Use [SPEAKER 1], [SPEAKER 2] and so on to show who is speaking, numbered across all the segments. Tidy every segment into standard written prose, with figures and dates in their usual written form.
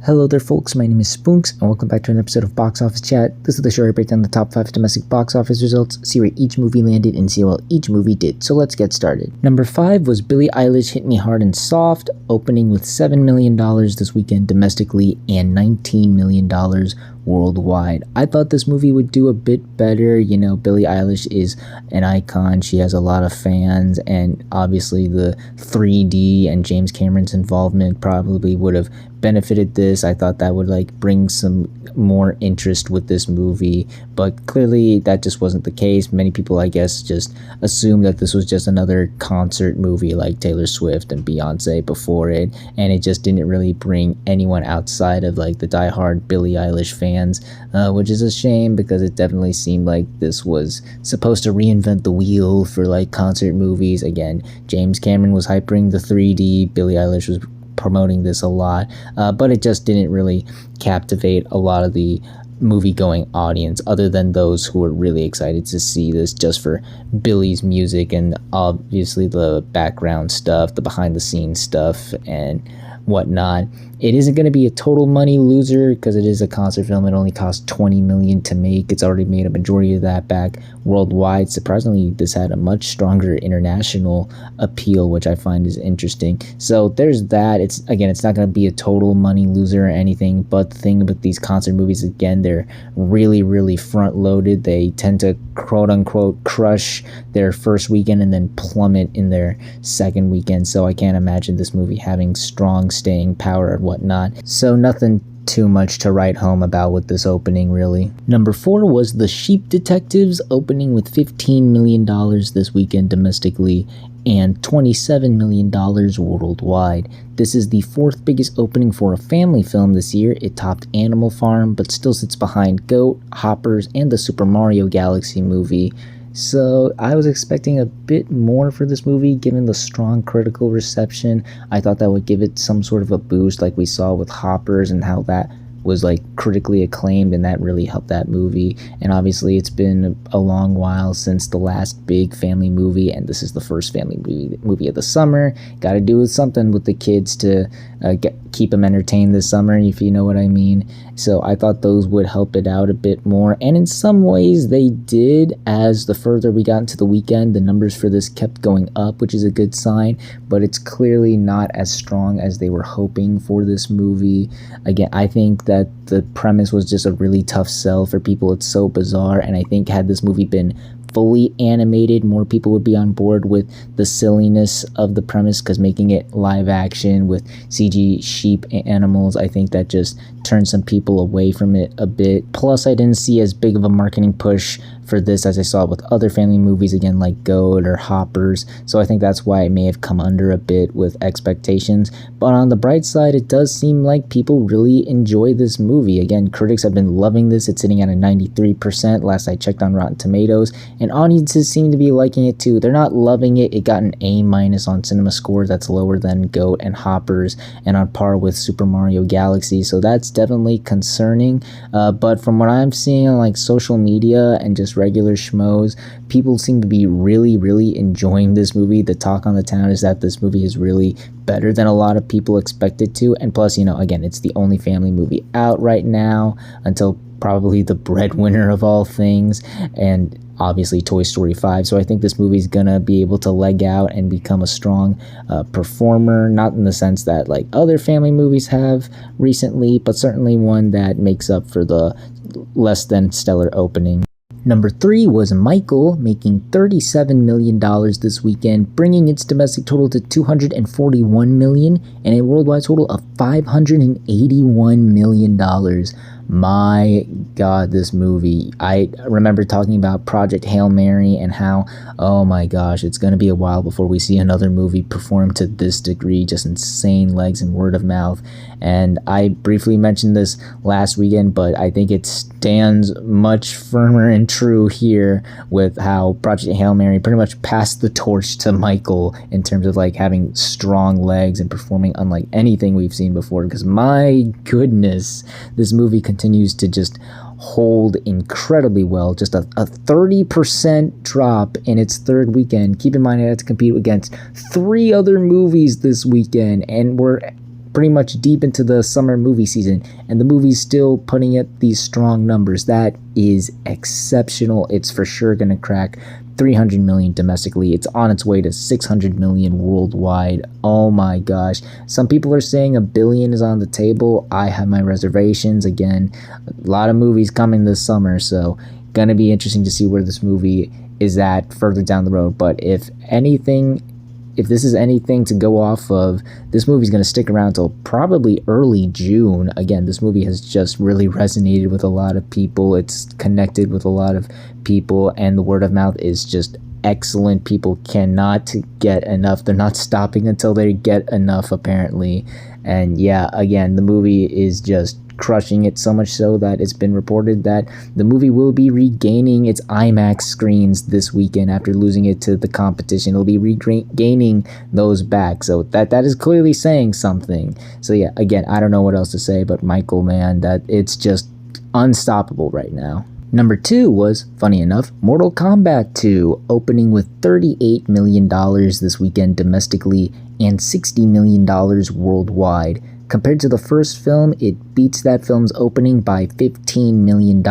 [SPEAKER 1] Hello there folks, my name is Spoonks and welcome back to an episode of Box Office Chat. This is the show where I break down the top 5 domestic box office results, see where each movie landed, and see how well each movie did. So let's get started. Number 5 was Billie Eilish Hit Me Hard and Soft, opening with $7 million this weekend domestically and $19 million worldwide. I thought this movie would do a bit better. You know, Billie Eilish is an icon. She has a lot of fans, and obviously the 3D and James Cameron's involvement probably would have benefited this. I thought that would bring some more interest with this movie, but clearly that just wasn't the case. Many people, I guess, just assumed that this was just another concert movie like Taylor Swift and Beyonce before it, and it just didn't really bring anyone outside of the diehard Billie Eilish fans, which is a shame because it definitely seemed like this was supposed to reinvent the wheel for concert movies. Again, James Cameron was hyping the 3D, Billie Eilish was promoting this a lot, but it just didn't really captivate a lot of the movie-going audience other than those who were really excited to see this just for Billie's music and obviously the background stuff, the behind-the-scenes stuff and whatnot. It isn't going to be a total money loser because it is a concert film. It only cost $20 million to make. It's already made a majority of that back worldwide. Surprisingly, this had a much stronger international appeal, which I find is interesting. So there's that. It's not going to be a total money loser or anything, but the thing about these concert movies, again, they're really, really front loaded. They tend to quote unquote crush their first weekend and then plummet in their second weekend. So I can't imagine this movie having strong staying power and whatnot. So nothing too much to write home about with this opening, really. Number 4 was The Sheep Detectives, opening with $15 million this weekend domestically and $27 million worldwide. This is the 4th biggest opening for a family film this year. It topped Animal Farm, but still sits behind Goat, Hoppers, and the Super Mario Galaxy movie. So I was expecting a bit more for this movie given the strong critical reception. I thought that would give it some sort of a boost like we saw with Hoppers and how that was critically acclaimed, and that really helped that movie. And obviously it's been a long while since the last big family movie, and this is the first family movie of the summer. Got to do something with the kids to keep them entertained this summer, if you know what I mean. So I thought those would help it out a bit more, and in some ways they did. As the further we got into the weekend, the numbers for this kept going up, which is a good sign, but it's clearly not as strong as they were hoping for this movie. Again, I think that the premise was just a really tough sell for people. It's so bizarre, and I think had this movie been fully animated, more people would be on board with the silliness of the premise, because making it live action with CG sheep animals, I think that just turned some people away from it a bit. Plus, I didn't see as big of a marketing push for this as I saw with other family movies, again, like Goat or Hoppers. So I think that's why it may have come under a bit with expectations. But on the bright side, it does seem like people really enjoy this movie. Again, critics have been loving this. It's sitting at a 93% last I checked on Rotten Tomatoes, and audiences seem to be liking it too. They're not loving it. It got an A- on Cinema Score. That's lower than Goat and Hoppers and on par with Super Mario Galaxy. So that's definitely concerning. But from what I'm seeing on social media and just regular schmoes, people seem to be really, really enjoying this movie. The talk on the town is that this movie is really better than a lot of people expected to. And plus, again, it's the only family movie out right now until probably the breadwinner of all things, and obviously Toy Story 5. So I think this movie's gonna be able to leg out and become a strong performer, not in the sense that other family movies have recently, but certainly one that makes up for the less than stellar opening. Number 3 was Michael, making $37 million this weekend, bringing its domestic total to $241 million and a worldwide total of $581 million. My God, this movie. I remember talking about Project Hail Mary and how, oh my gosh, it's going to be a while before we see another movie perform to this degree, just insane legs and word of mouth. And I briefly mentioned this last weekend, but I think it stands much firmer and true here with how Project Hail Mary pretty much passed the torch to Michael in terms of having strong legs and performing unlike anything we've seen before. Because my goodness, this movie continues to just hold incredibly well. Just a 30% drop in its third weekend. Keep in mind it had to compete against 3 other movies this weekend, and we're pretty much deep into the summer movie season, and the movie's still putting up these strong numbers. That is exceptional. It's for sure going to crack 300 million domestically. It's on its way to 600 million worldwide. Oh my gosh. Some people are saying $1 billion is on the table. I have my reservations. Again, a lot of movies coming this summer, so gonna be interesting to see where this movie is at further down the road. But if this is anything to go off of, this movie's going to stick around till probably early June. Again, this movie has just really resonated with a lot of people. It's connected with a lot of people, and the word of mouth is just excellent. People cannot get enough. They're not stopping until they get enough, apparently. And yeah, again, the movie is just crushing it, so much so that it's been reported that the movie will be regaining its IMAX screens this weekend after losing it to the competition. It'll be regaining those back, so that is clearly saying something. So yeah, again, I don't know what else to say, but Michael, man, that it's just unstoppable right now. Number 2 was, funny enough, Mortal Kombat 2, opening with $38 million this weekend domestically and $60 million worldwide. Compared to the first film, it beats that film's opening by $15 million,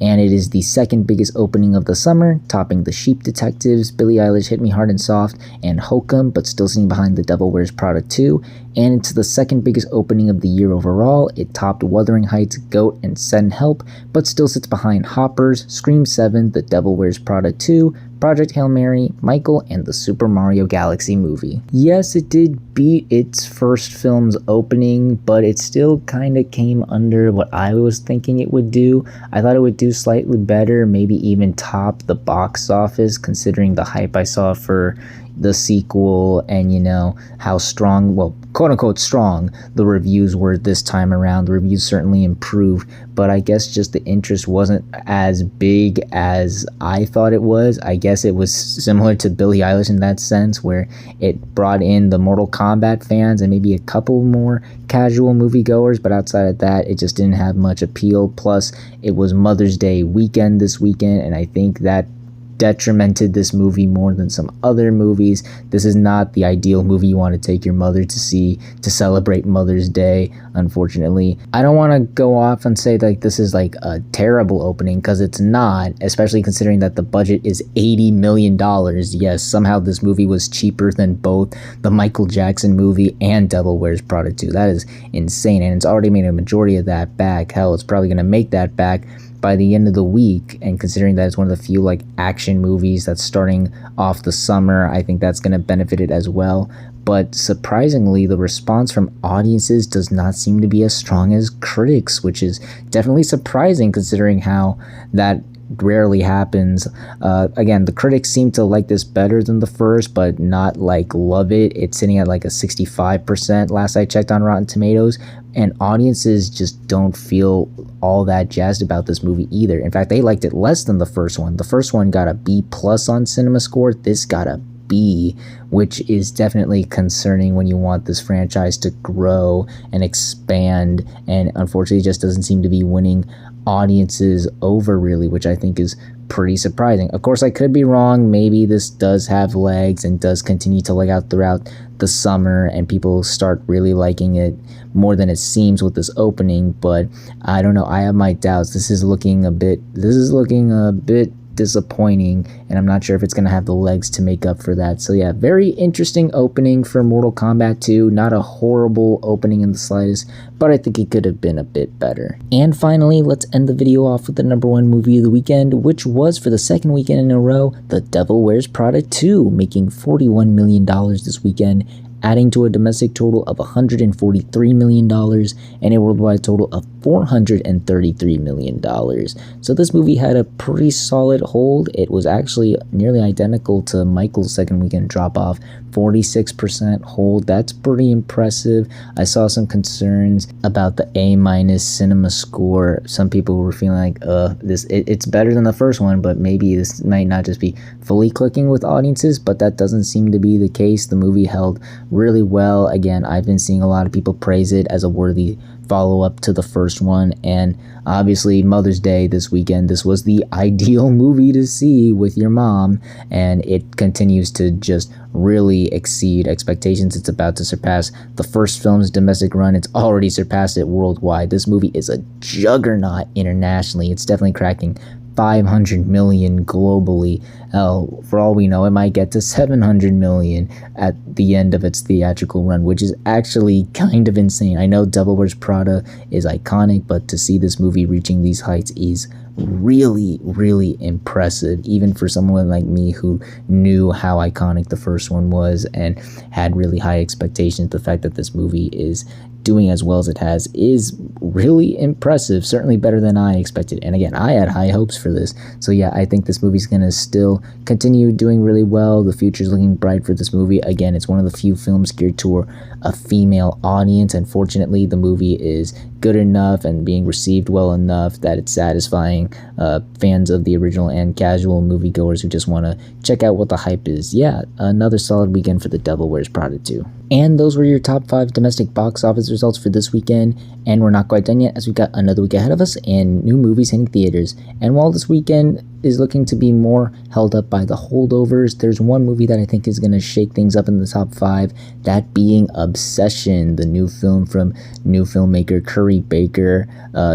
[SPEAKER 1] and it is the second biggest opening of the summer, topping The Sheep Detectives, Billie Eilish Hit Me Hard and Soft, and Hokum, but still sitting behind The Devil Wears Prada 2. And it's the second biggest opening of the year overall. It topped Wuthering Heights, Goat, and Send Help, but still sits behind Hoppers, Scream 7, The Devil Wears Prada 2, Project Hail Mary, Michael, and the Super Mario Galaxy movie. Yes, it did beat its first film's opening, but it still kind of came under what I was thinking it would do. I thought it would do slightly better, maybe even top the box office, considering the hype I saw for the sequel and, you know, how strong, well, quote-unquote strong, the reviews were this time around. The reviews certainly improved, but I guess just the interest wasn't as big as I thought it was. I guess it was similar to Billie Eilish in that sense, where it brought in the Mortal Kombat fans and maybe a couple more casual moviegoers, but outside of that, it just didn't have much appeal. Plus, it was Mother's Day weekend this weekend, and I think that detrimented this movie more than some other movies. This is not the ideal movie you want to take your mother to see to celebrate Mother's Day, unfortunately. I don't want to go off and say like this is like a terrible opening, because it's not, especially considering that the budget is $80 million. Yes, somehow this movie was cheaper than both the Michael Jackson movie and Devil Wears Prada 2. That is insane, and it's already made a majority of that back. Hell, it's probably going to make that back by the end of the week, and considering that it's one of the few like action movies that's starting off the summer, I think that's going to benefit it as well. But surprisingly, the response from audiences does not seem to be as strong as critics, which is definitely surprising considering how that rarely happens. Again, the critics seem to like this better than the first, but not like love it. It's sitting at like a 65% last I checked on Rotten Tomatoes, and audiences just don't feel all that jazzed about this movie either. In fact, they liked it less than the first one. The first one got a B+ on CinemaScore. This got a B, which is definitely concerning when you want this franchise to grow and expand, and unfortunately just doesn't seem to be winning audiences over really, which I think is pretty surprising. Of course, I could be wrong. Maybe this does have legs and does continue to leg out throughout the summer and people start really liking it more than it seems with this opening, but I don't know. I have my doubts. This is looking a bit disappointing, and I'm not sure if it's going to have the legs to make up for that. So yeah, very interesting opening for Mortal Kombat 2. Not a horrible opening in the slightest, but I think it could have been a bit better. And finally, let's end the video off with the number 1 movie of the weekend, which was, for the second weekend in a row, The Devil Wears Prada 2, making $41 million this weekend, adding to a domestic total of $143 million and a worldwide total of $433 million. So this movie had a pretty solid hold. It was actually nearly identical to Michael's second weekend drop-off, 46% hold. That's pretty impressive. I saw some concerns about the A- CinemaScore. Some people were feeling like, it's better than the first one, but maybe this might not just be fully clicking with audiences, but that doesn't seem to be the case. The movie held really well. Again, I've been seeing a lot of people praise it as a worthy follow-up to the first one, and obviously Mother's Day this weekend, this was the ideal movie to see with your mom, and it continues to just really exceed expectations. It's about to surpass the first film's domestic run. It's already surpassed it worldwide. This movie is a juggernaut internationally. It's definitely cracking 500 million globally. Hell, for all we know, it might get to 700 million at the end of its theatrical run, which is actually kind of insane. I know Devil Wears Prada is iconic, but to see this movie reaching these heights is really, really impressive, even for someone like me who knew how iconic the first one was and had really high expectations. The fact that this movie is doing as well as it has is really impressive, certainly better than I expected. And again, I had high hopes for this. So yeah, I think this movie's gonna still continue doing really well. The future's looking bright for this movie. Again, it's one of the few films geared toward a female audience, and fortunately the movie is good enough and being received well enough that it's satisfying fans of the original and casual moviegoers who just want to check out what the hype is. Yeah, another solid weekend for The Devil Wears Prada 2. And those were your top 5 domestic box office results for this weekend, and we're not quite done yet as we've got another week ahead of us and new movies hitting theaters. And while this weekend is looking to be more held up by the holdovers, there's one movie that I think is going to shake things up in the top 5, that being Obsession, the new film from new filmmaker Curry Baker.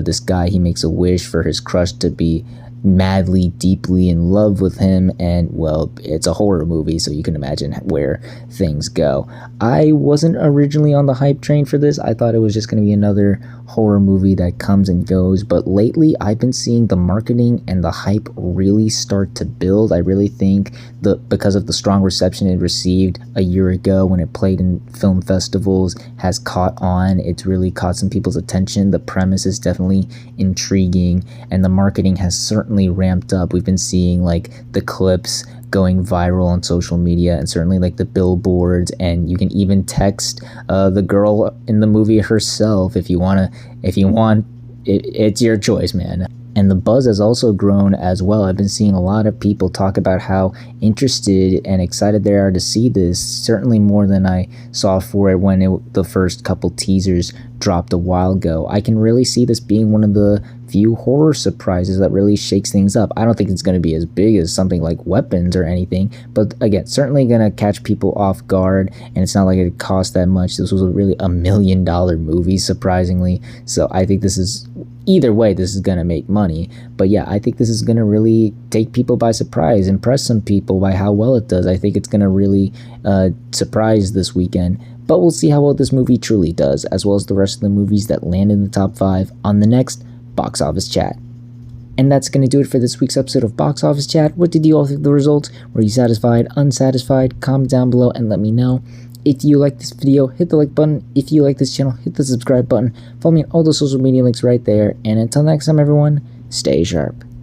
[SPEAKER 1] This guy, he makes a wish for his crush to be madly, deeply in love with him, and well, it's a horror movie, so you can imagine where things go. I wasn't originally on the hype train for this. I thought it was just going to be another horror movie that comes and goes, but lately I've been seeing the marketing and the hype really start to build. I really think that because of the strong reception it received a year ago when it played in film festivals has caught on. It's really caught some people's attention. The premise is definitely intriguing, and the marketing has certainly ramped up. We've been seeing like the clips going viral on social media, and certainly like the billboards, and you can even text the girl in the movie herself if you want. It's your choice, man. And the buzz has also grown as well. I've been seeing a lot of people talk about how interested and excited they are to see this, certainly more than I saw for it when the first couple teasers dropped a while ago. I can really see this being one of the few horror surprises that really shakes things up. I don't think it's going to be as big as something like Weapons or anything, but again, certainly going to catch people off guard, and it's not like it cost that much. This was really $1 million movie, surprisingly, so I think this is, either way, this is going to make money. But yeah, I think this is going to really take people by surprise, impress some people by how well it does. I think it's going to really surprise this weekend. But we'll see how well this movie truly does, as well as the rest of the movies that land in the top 5 on the next Box Office Chat. And that's going to do it for this week's episode of Box Office Chat. What did you all think of the results? Were you satisfied, unsatisfied? Comment down below and let me know. If you like this video, hit the like button. If you like this channel, hit the subscribe button. Follow me on all the social media links right there. And until next time, everyone, stay sharp.